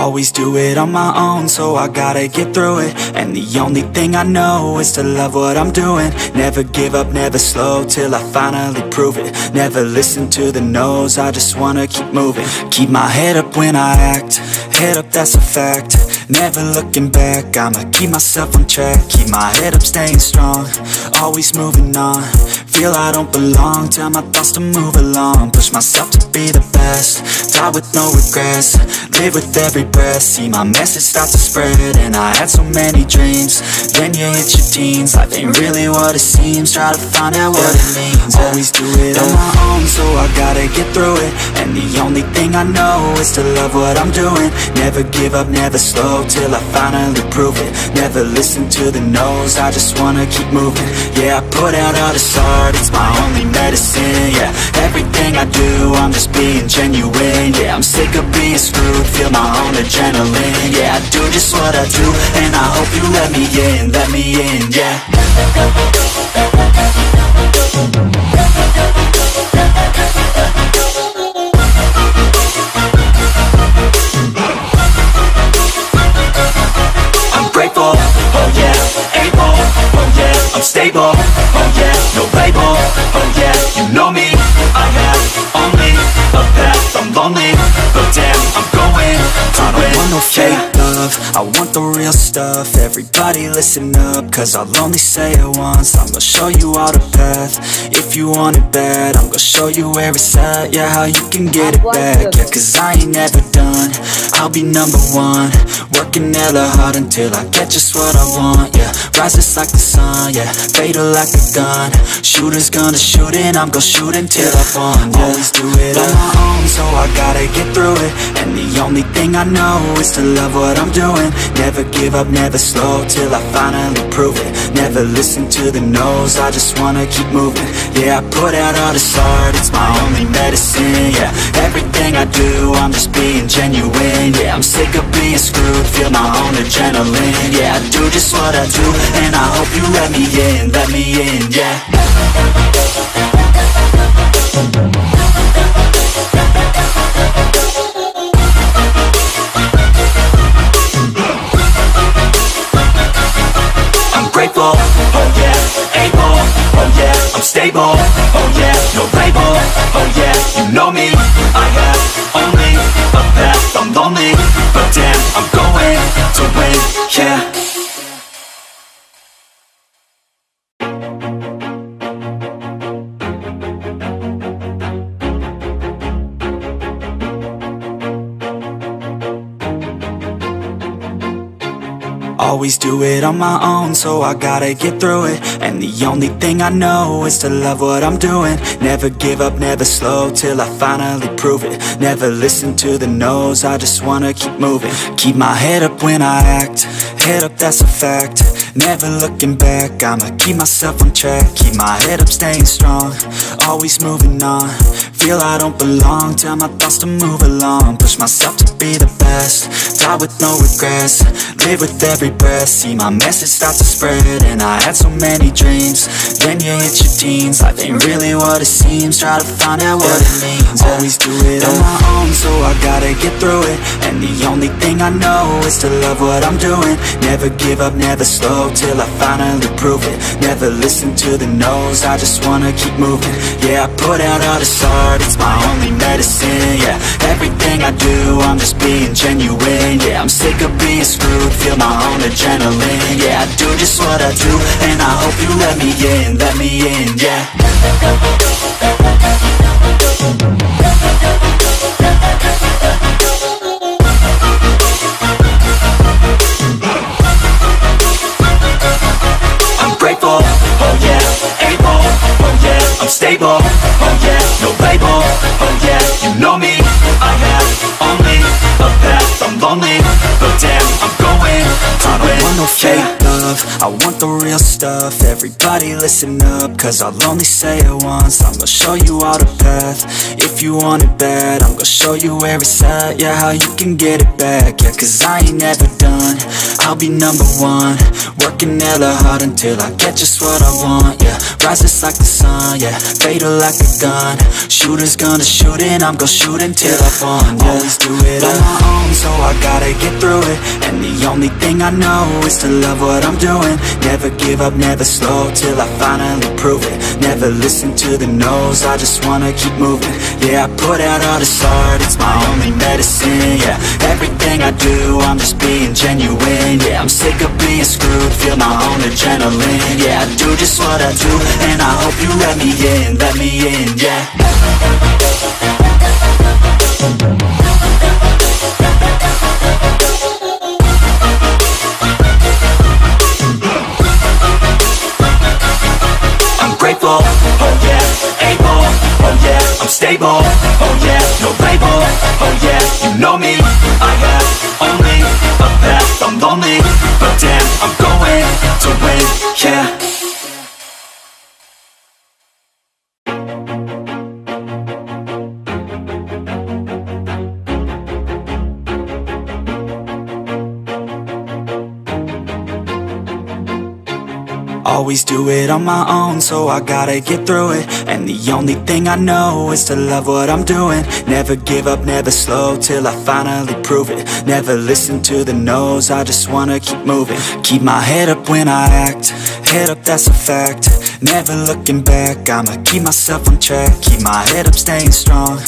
Always do it on my own, so I gotta get through it. And the only thing I know is to love what I'm doing. Never give up, never slow, till I finally prove it. Never listen to the no's, I just wanna keep moving. Keep my head up when I act, head up, that's a fact. Never looking back, I'ma keep myself on track. Keep my head up, staying strong, always moving on. Feel I don't belong, tell my thoughts to move along. Push myself to be the best, die with no regrets. Live with every breath, see my message start to spread. And I had so many dreams, then you hit your teens. Life ain't really what it seems, try to find out what it means. Always do it on my own, so I gotta get through it. And the only thing I know is to love what I'm doing. Never give up, never slow, till I finally prove it. Never listen to the no's, I just wanna keep moving. Yeah, I put out all this art, it's my only medicine. Yeah, everything I do, I'm just being genuine. Yeah, I'm sick of being screwed, feel my own adrenaline. Yeah, I do just what I do, and I hope you let me in, yeah. I'm grateful, oh yeah, able, oh yeah, I'm stable, oh yeah, no label, oh yeah, you know me, I have only a path, I'm lonely, but damn, I'm going to win. I don't want no fake love, I want the real stuff. Everybody listen up, cause I'll only say it once. I'm gonna show you all the path, if you want it bad. I'm gonna show you where it's at, yeah, how you can get it back. Yeah, cause I ain't never done, I'll be number one. Working hella hard until I get just what I want, yeah. Rises like the sun, yeah, fatal like a gun. Shooters gonna shoot and I'm gonna shoot until I won, yeah. Always do it on my own, so I gotta get through it. And the only thing I know is to love what I'm doing. Never give up, never slow, till I finally prove it. Never listen to the no's, I just wanna keep moving. Yeah, I put out all this art, it's my only medicine. Yeah, everything I do, I'm just being genuine. Yeah, I'm sick of being screwed, feel my own adrenaline. Yeah, I do just what I do, and I hope you let me in, yeah. I'm grateful, oh yeah, able, oh yeah, I'm stable, oh yeah, no label, oh yeah, you know me, I have only a path, I'm lonely, but damn, I'm going to win, yeah. Always do it on my own, so I gotta get through it. And the only thing I know is to love what I'm doing. Never give up, never slow, till I finally prove it. Never listen to the no's, I just wanna keep moving. Keep my head up when I act, head up, that's a fact. Never looking back, I'ma keep myself on track. Keep my head up, staying strong, always moving on. Feel I don't belong, tell my thoughts to move along. Push myself to be the best, die with no regrets. Live with every breath, see my message start to spread. And I had so many dreams, then you hit your teens. Life ain't really what it seems, try to find out what it means. Always do it on my own, so I gotta get through it. And the only thing I know is to love what I'm doing. Never give up, never slow, till I finally prove it. Never listen to the no's, I just wanna keep moving. Yeah, I put out all this art, it's my only medicine. Yeah, everything I do, I'm just being genuine. Yeah, I'm sick of being screwed, feel my own adrenaline. Yeah, I do just what I do, and I hope you let me in, yeah. I'm grateful, oh yeah, able, oh yeah, I'm stable, oh yeah, no label, oh yeah, you know me, I have only a path, I'm lonely, but damn, I'm going to win. I don't want no fake love, I want the real stuff. Everybody listen up, cause I'll only say it once. I'm gonna show you all the path, if you want it bad. I'm gonna show you where it's at, yeah, how you can get it back. Yeah, cause I ain't never done, I'll be number one. Working hella hard until I get just what I want, yeah. Rises like the sun, yeah, fatal like a gun. Shooter's gonna shoot and I'm gonna shoot until I fall, yeah. Always do it on my own, so I gotta get through it. And the only thing I know is to love what I'm doing. Never give up, never slow, till I finally prove it. Never listen to the no's, I just wanna keep moving. Yeah, I put out all this art, it's my only medicine, yeah. Everything I do, I'm just being genuine, yeah. I'm sick of being screwed, feel my own adrenaline, yeah. I do just what I do, and I hope you let me in, yeah. I'm grateful, oh yeah, able, oh yeah, I'm stable, oh yeah, no label, oh yeah, you know me, I have only a path, I'm lonely, but damn, I'm going to win, yeah. Always do it on my own, so I gotta get through it. And the only thing I know is to love what I'm doing. Never give up, never slow, till I finally prove it. Never listen to the no's, I just wanna keep moving. Keep my head up when I act, head up, that's a fact. Never looking back, I'ma keep myself on track. Keep my head up, staying strong,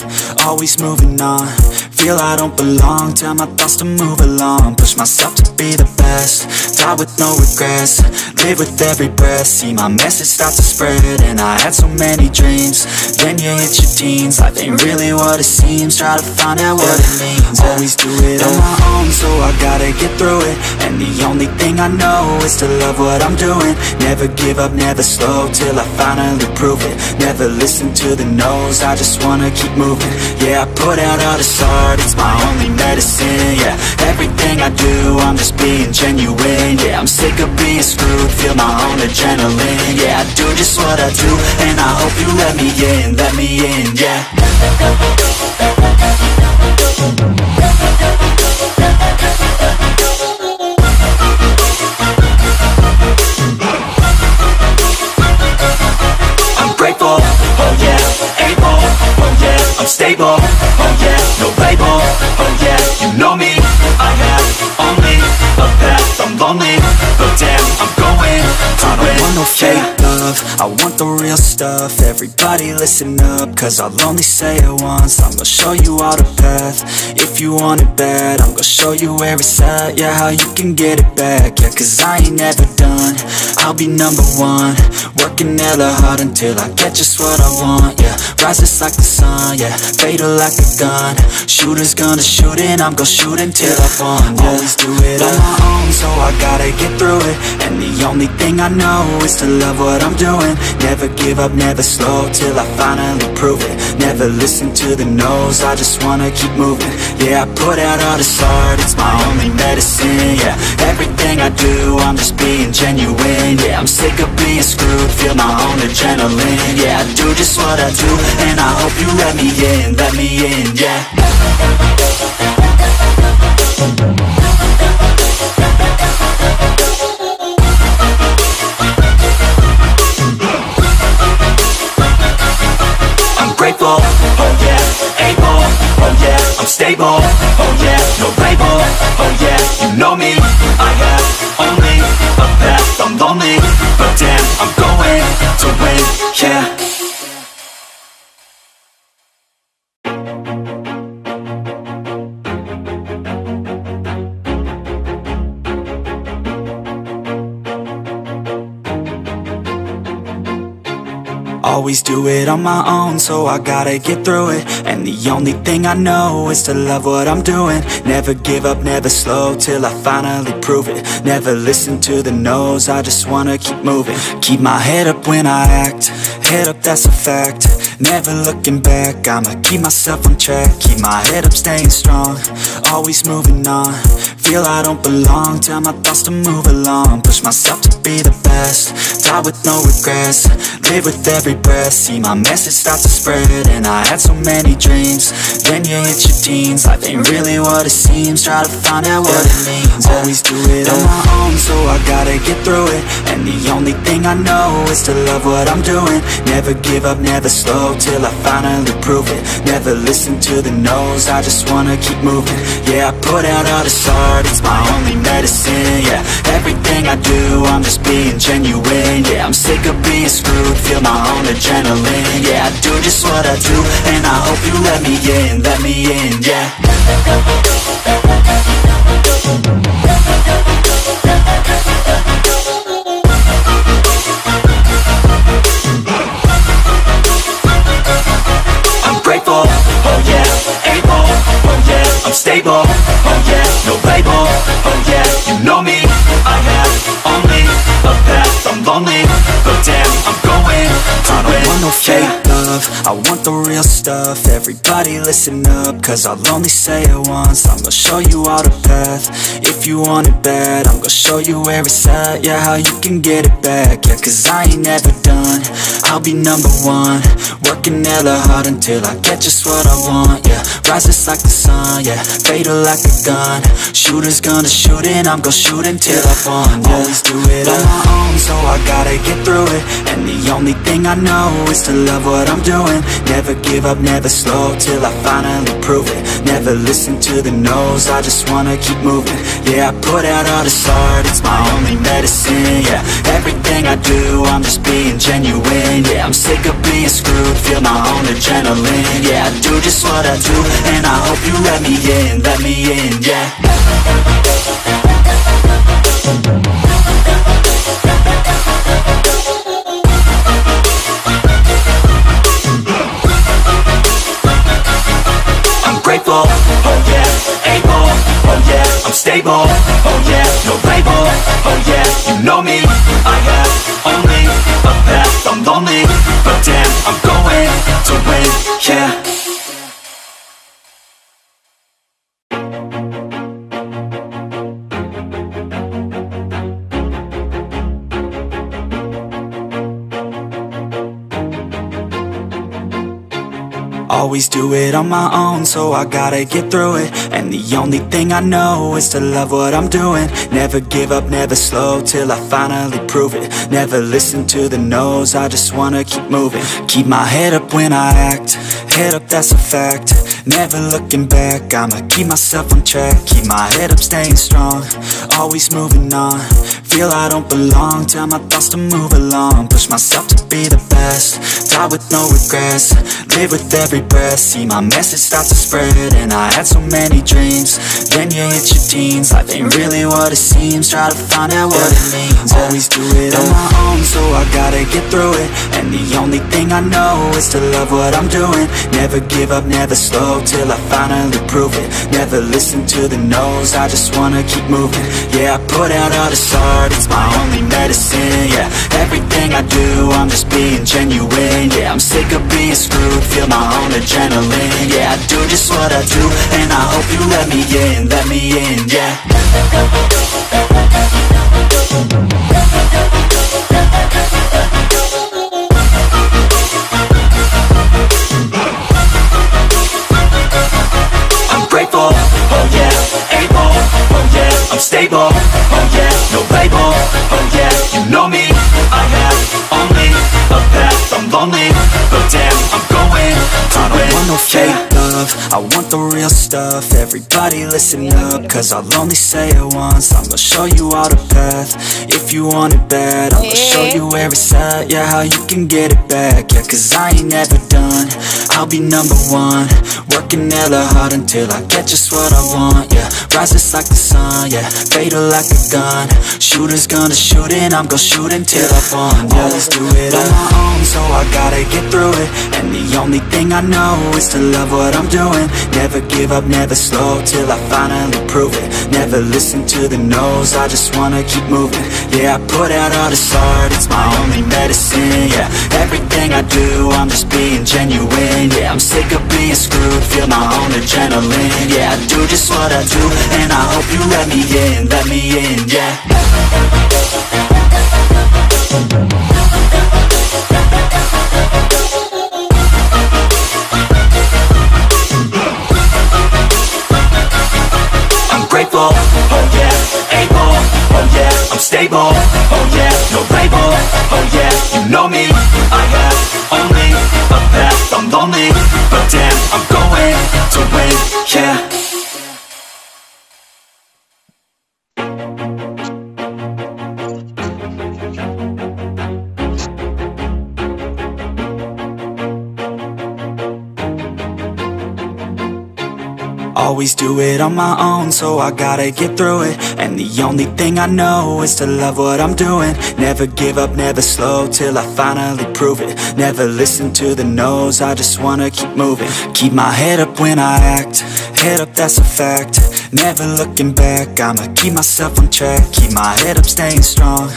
always moving on. Feel I don't belong, tell my thoughts to move along. Push myself to be the best, die with no regrets. Live with every breath, see my message start to spread. And I had so many dreams, then you hit your teens. Life ain't really what it seems, try to find out what it means. Always do it on my own, so I gotta get through it. And the only thing I know is to love what I'm doing. Never give up, never slow, till I finally prove it. Never listen to the no's, I just wanna keep moving. Yeah, I put out all this art, it's my only medicine, yeah. Everything I do, I'm just being genuine, yeah. I'm sick of being screwed, feel my own adrenaline, yeah. I do just what I do, and I hope you let me in, yeah. I'm grateful, oh yeah, able, oh yeah, I'm stable, oh yeah, no label, oh yeah, you know me, I have only a path, I'm lonely, but damn, I'm going to win. I don't want no fake love, I want the real stuff. Everybody listen up, cause I'll only say it once. I'm gonna show you all the path, if you want it bad. I'm gonna show you where it's at, yeah, how you can get it back. Yeah, cause I ain't never done, I'll be number one. Working hella hard until I get just what I want, yeah. Rises like the sun, yeah, fatal like a gun. Shooter's gonna shoot and I'm gonna shoot until I fall, yeah. Always do it on my own, so I gotta get through it. And the only thing I know is to love what I'm doing. Never give up, never slow, till I finally prove it. Never listen to the no's, I just wanna keep moving. Yeah, I put out all this art, it's my only medicine, yeah. Everything I do, I'm just being genuine, yeah. I'm sick of being screwed, feel my own adrenaline, yeah. I do just what I do, and I hope you let me in, yeah. I'm grateful, oh yeah, able, oh yeah, I'm stable, oh yeah, no label, oh yeah, you know me, I have only a path, I'm lonely, but damn, I'm going to win, yeah. Always do it on my own, so I gotta get through it. And the only thing I know is to love what I'm doing. Never give up, never slow, till I finally prove it. Never listen to the no's, I just wanna keep moving. Keep my head up when I act, head up, that's a fact. Never looking back, I'ma keep myself on track. Keep my head up, staying strong, always moving on. Feel I don't belong, tell my thoughts to move along. Push myself to be the best, die with no regrets, live with every breath. See my message start to spread, and I had so many dreams. Then you hit your teens, life ain't really what it seems. Try to find out what it means. Always do it on my own, so I gotta get through it. And the only thing I know is to love what I'm doing. Never give up, never slow, till I finally prove it. Never listen to the no's, I just wanna keep moving. Yeah, I put out all this art, it's my only medicine. Yeah, everything I do, I'm just being genuine. Yeah, I'm sick of being screwed, feel my own adrenaline. Yeah, I do just what I do, and I hope you let me in, yeah. I'm grateful, oh yeah, able, oh yeah, I'm stable, oh yeah, no label, oh yeah, you know me, I have only a path, I'm lonely, but damn, I'm going to win. I don't want no fake love, I want the real stuff. Everybody listen up, cause I'll only say it once. I'm gonna show you all the path, if you want it bad. I'm gonna show you where it's at, yeah, how you can get it back. Yeah, cause I ain't never done, I'll be number one. Working hella hard until I get just what I want, yeah. Rises like the sun, yeah, fatal like a gun. Shooters gonna shoot and I'm gonna shoot until I won, yeah. Always do it on my own, so I gotta get through it. And the only thing I know is to love what I'm doing. Never give up, never slow, till I finally prove it. Never listen to the no's, I just wanna keep moving. Yeah, I put out all this art, it's my only medicine. Yeah, everything I do, I'm just being genuine. Yeah, I'm sick of being screwed, feel my own adrenaline. Yeah, I do just what I do, and I hope you let me in, yeah. I'm grateful, oh yeah, able, oh yeah, I'm stable, oh yeah, no label, oh yeah, you know me, I have only a path, I'm lonely, but damn, I'm going to win, yeah. Always do it on my own, so I gotta get through it. And the only thing I know is to love what I'm doing. Never give up, never slow, till I finally prove it. Never listen to the no's, I just wanna keep moving. Keep my head up when I act, head up, that's a fact. Never looking back, I'ma keep myself on track. Keep my head up, staying strong, always moving on. Feel I don't belong, tell my thoughts to move along. Push myself to be the best, die with no regrets, live with every breath. See my message start to spread, and I had so many dreams. Then you hit your teens, life ain't really what it seems. Try to find out what it means. Always do it on my own, so I gotta get through it. And the only thing I know is to love what I'm doing. Never give up, never slow, till I finally prove it. Never listen to the no's, I just wanna keep moving. Yeah, I put out all this art, it's my only medicine. Yeah, everything I do, I'm just being genuine. Yeah, I'm sick of being screwed, feel my own adrenaline. Yeah, I do just what I do, and I hope you let me in, yeah. I'm grateful, oh yeah, able, oh yeah, I'm stable, oh yeah, no label, oh yeah, you know me, I have only a path, I'm lonely, but damn, I'm going to win. I don't want no fake love, I want the real stuff. Everybody listen up, cause I'll only say it once. I'm gonna show you all the path, if you want it bad. I'm gonna show you where it's at, yeah, how you can get it back. Yeah, cause I ain't never done, I'll be number one. Working hella hard until I get just what I want, yeah. Rises like the sun, yeah, fatal like a gun. Shooters gonna shoot and I'm gonna shoot until I won, yeah. Always do it on my own, so I gotta get through it. And the only thing I know is to love what I'm doing. Never give up, never slow, till I finally prove it. Never listen to the no's, I just wanna keep moving. Yeah, I put out all this art, it's my only medicine. Yeah, everything I do, I'm just being genuine. Yeah, I'm sick of being screwed, feel my own adrenaline. Yeah, I do just what I do, and I hope you let me in, yeah. stable, oh yeah, no label, oh yeah, you know me. I have only a path, I'm lonely, but damn, I'm going to win, yeah. Always do it on my own, so I gotta get through it. And the only thing I know is to love what I'm doing. Never give up, never slow, till I finally prove it. Never listen to the no's, I just wanna keep moving. Keep my head up when I act, head up, that's a fact. Never looking back, I'ma keep myself on track. Keep my head up, staying strong,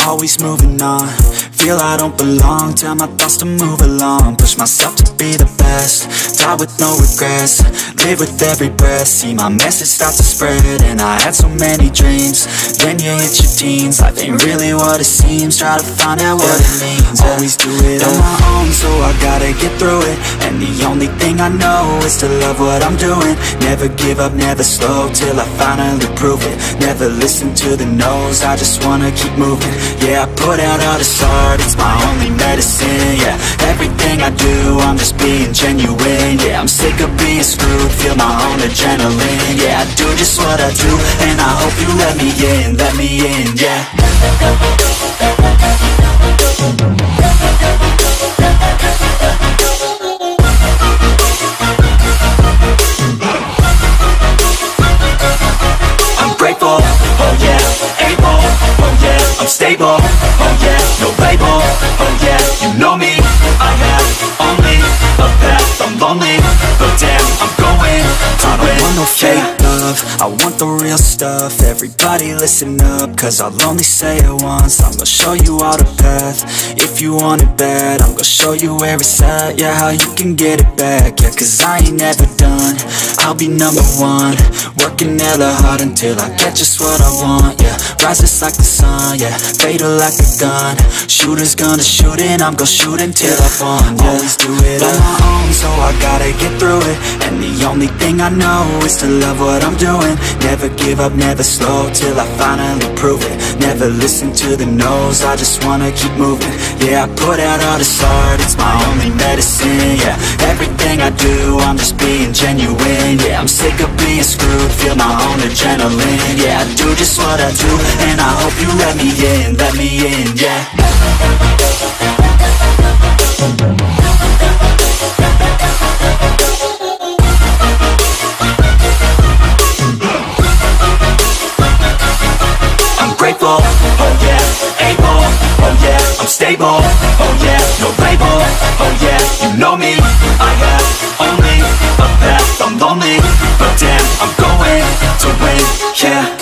always moving on. Feel I don't belong, tell my thoughts to move along. Push myself to be the best, die with no regrets. Live with every breath, see my message start to spread. And I had so many dreams, then you hit your teens. Life ain't really what it seems, try to find out what it means. Always do it on my own, so I gotta get through it. And the only thing I know is to love what I'm doing. Never give up, never slow, till I finally prove it. Never listen to the no's, I just wanna keep moving. Yeah, I put out all this art, it's my only medicine. Yeah, everything I do, I'm just being genuine. Yeah, I'm sick of being screwed, feel my own adrenaline. Yeah, I do just what I do, and I hope you let me in, yeah. I'm grateful, oh yeah, able, oh yeah, I'm stable, oh yeah, no label, oh yeah, you know me. I have only a path, I'm lonely, but damn, I'm going to win. I don't want no fake love, I want the real stuff. Everybody listen up, cause I'll only say it once. I'm gonna show you all the path, if you want it bad. I'm gonna show you where it's at, yeah, how you can get it back. Yeah, cause I ain't never done, I'll be number one. Working hella hard until I get just what I want, yeah. Rises like the sun, yeah, fatal like a gun. Shooters gonna shoot and I'm gonna shoot until I won, yeah. Always do it on my own, so I gotta get through it. And the only thing I know is to love what I'm doing. Never give up, never slow, till I finally prove it. Never listen to the no's, I just wanna keep moving. Yeah, I put out all this art, it's my only medicine. Yeah, everything I do, I'm just being genuine. Yeah, I'm sick of being screwed, feel my own adrenaline. Yeah, I do just what I do, and I hope you let me in, yeah. I'm grateful, oh yeah, able, oh yeah, I'm stable, oh yeah, no label, oh yeah, you know me. I have only a path, I'm lonely, but damn, I'm going to win, yeah.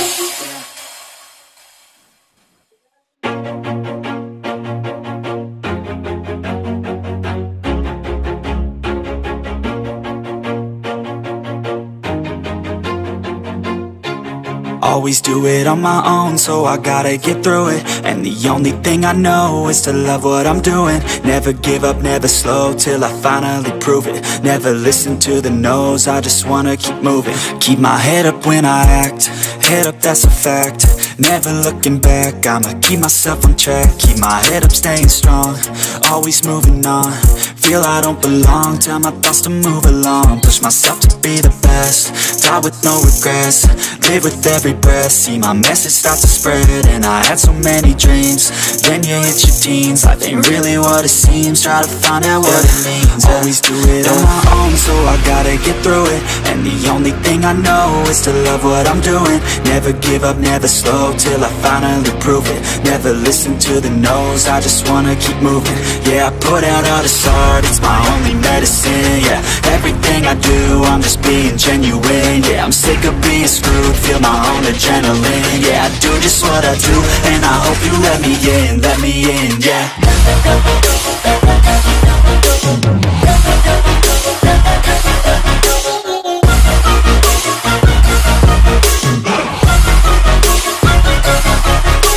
Always do it on my own, so I gotta get through it. And the only thing I know is to love what I'm doing. Never give up, never slow, till I finally prove it. Never listen to the no's, I just wanna keep moving. Keep my head up when I act, head up, that's a fact. Never looking back, I'ma keep myself on track. Keep my head up, staying strong, always moving on. Feel I don't belong, tell my thoughts to move along. Push myself to be the best, die with no regrets. Live with every breath, see my message start to spread. And I had so many dreams, then you hit your teens. Life ain't really what it seems, try to find out what it means. Always do it on my own, so I gotta get through it. And the only thing I know is to love what I'm doing. Never give up, never slow, till I finally prove it. Never listen to the no's, I just wanna keep moving. Yeah, I put out all this art, it's my only medicine. Yeah, everything I do, I'm just being genuine. Yeah, I'm sick of being screwed, feel my own adrenaline. Yeah, I do just what I do, and I hope you let me in, yeah.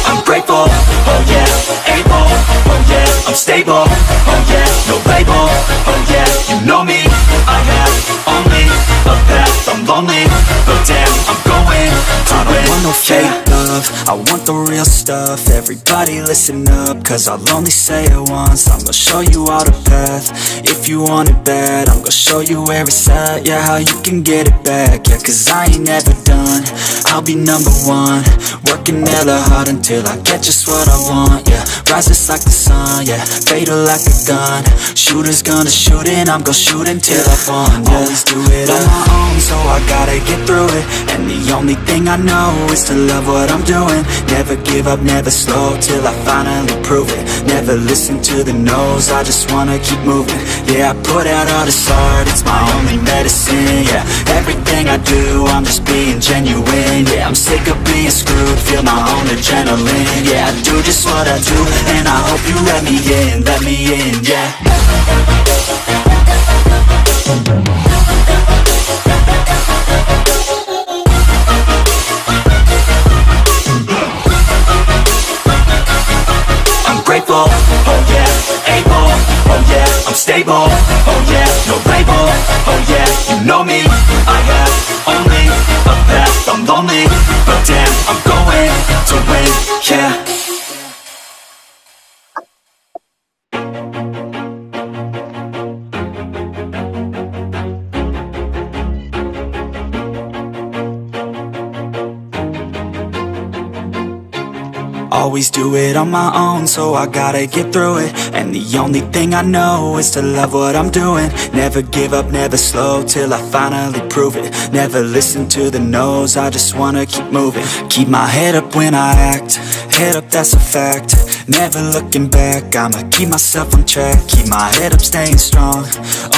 I'm grateful, oh yeah, able, oh yeah, I'm stable, oh yeah, no label, oh yeah, you know me. I have only a path, I'm lonely, but damn, I'm going to win. I don't want no fake love, I I want the real stuff, everybody listen up, cause I'll only say it once. I'm gonna show you all the path, if you want it bad. I'm gonna show you where it's at, yeah, how you can get it back. Yeah, cause I ain't never done, I'll be number one. Working hella hard until I get just what I want, yeah. Rises like the sun, yeah, fatal like a gun. Shooters gonna shoot and I'm gonna shoot until I won, yeah. Always do it on my own, so I gotta get through it. And the only thing I know is to love what I'm doing. Never give up, never slow, till I finally prove it. Never listen to the no's, I just wanna keep moving. Yeah, I put out all this art, it's my only medicine, yeah. Everything I do, I'm just being genuine, yeah. I'm sick of being screwed, feel my own adrenaline. Yeah, I do just what I do, and I hope you let me in, yeah. I'm grateful, oh yeah, able, oh yeah, I'm stable, oh yeah, no label, oh yeah, you know me, I have only a path, I'm lonely, but damn, I'm going to win, yeah. Always do it on my own, so I gotta get through it. And the only thing I know is to love what I'm doing. Never give up, never slow, till I finally prove it. Never listen to the no's, I just wanna keep moving. Keep my head up when I act, head up, that's a fact. Never looking back, I'ma keep myself on track. Keep my head up, staying strong,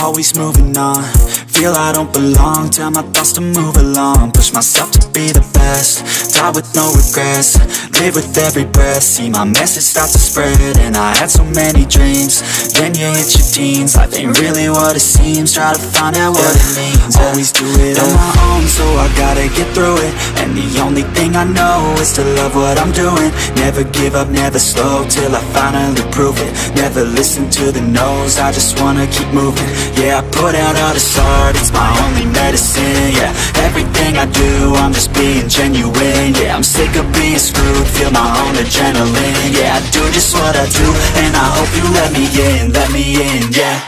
always moving on. Feel I don't belong, tell my thoughts to move along. Push myself to be the best, die with no regrets. Live with every breath, see my message start to spread. And I had so many dreams, then you hit your teens. Life ain't really what it seems, try to find out what it means. Always do it on my own, so I gotta get through it. And the only thing I know is to love what I'm doing. Never give up, never slow, till I finally prove it. Never listen to the no's, I just wanna keep moving. Yeah, I put out all this art, it's my only medicine, yeah. Everything I do, I'm just being genuine, yeah. I'm sick of being screwed, feel my own adrenaline, yeah. I do just what I do, and I hope you let me in, yeah.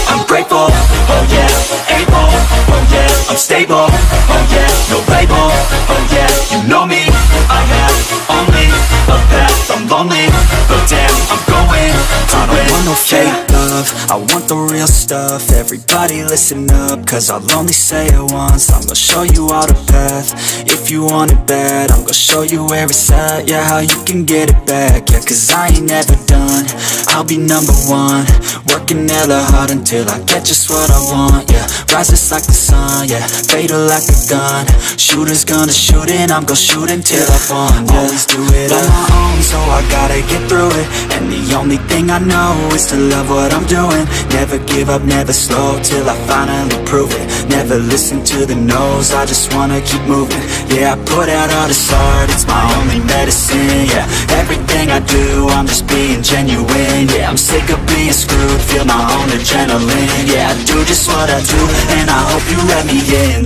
I'm grateful, oh yeah, able, oh yeah, I'm stable, oh yeah, no label, oh yeah, you know me, I have only a path, I'm lonely, but damn, I'm going to win. I don't want no fake love, I want the real stuff. Everybody listen up, cause I'll only say it once. I'm gonna show you all the path, if you want it bad. I'm gonna show you where it's at, yeah, how you can get it back. Yeah, cause I ain't never done, I'll be number one. Working hella hard until I get just what I want, yeah. Rises like the sun, yeah, fatal like a gun. Shooters gonna shoot and I'm gonna shoot until I won, yeah. Always do it on my own, so I gotta get through it. And the only thing I know is to love what I'm doing. Never give up, never slow, till I finally prove it. Never listen to the no's, I just wanna keep moving. Yeah, I put out all this art, it's my only medicine, yeah. Everything I do, I'm just being genuine, yeah. I'm sick of being screwed, feel my own adrenaline, yeah. I do just what I do, and I hope you let me in,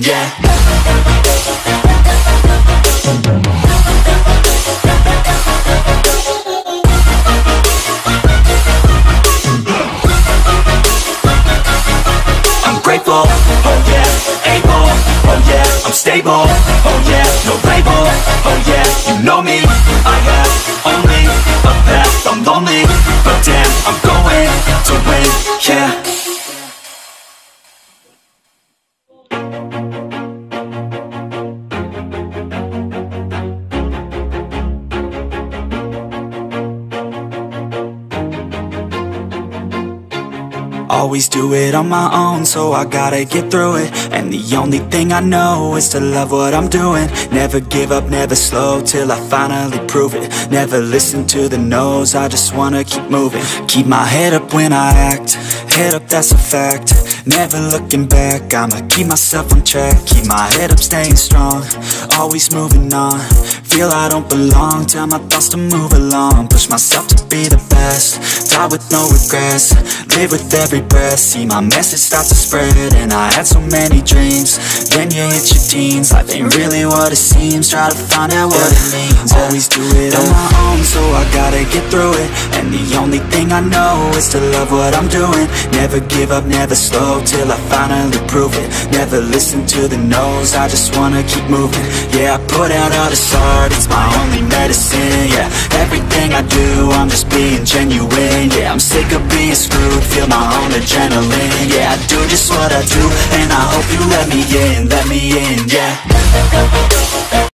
yeah. I'm grateful, oh yeah, able, oh yeah, I'm stable, oh yeah, no label, oh yeah, you know me, I have only a path, I'm lonely, but damn, I'm going to win, yeah. Always do it on my own, so I gotta get through it. And the only thing I know is to love what I'm doing. Never give up, never slow, till I finally prove it. Never listen to the no's, I just wanna keep moving. Keep my head up when I act, head up, that's a fact. Never looking back, I'ma keep myself on track. Keep my head up, staying strong, always moving on. feel I don't belong, tell my thoughts to move along. Push myself to be the best, die with no regrets. Live with every breath, see my message start to spread. And I had so many dreams, then you hit your teens. Life ain't really what it seems, try to find out what it means. Always do it on my own, so I gotta get through it. And the only thing I know is to love what I'm doing. Never give up, never slow, till I finally prove it. Never listen to the no's, I just wanna keep moving. Yeah, I put out all this art, it's my only medicine. Yeah, everything I do, I'm just being genuine. Yeah, I'm sick of being screwed, feel my own adrenaline. Yeah, I do just what I do, and I hope you let me in, yeah.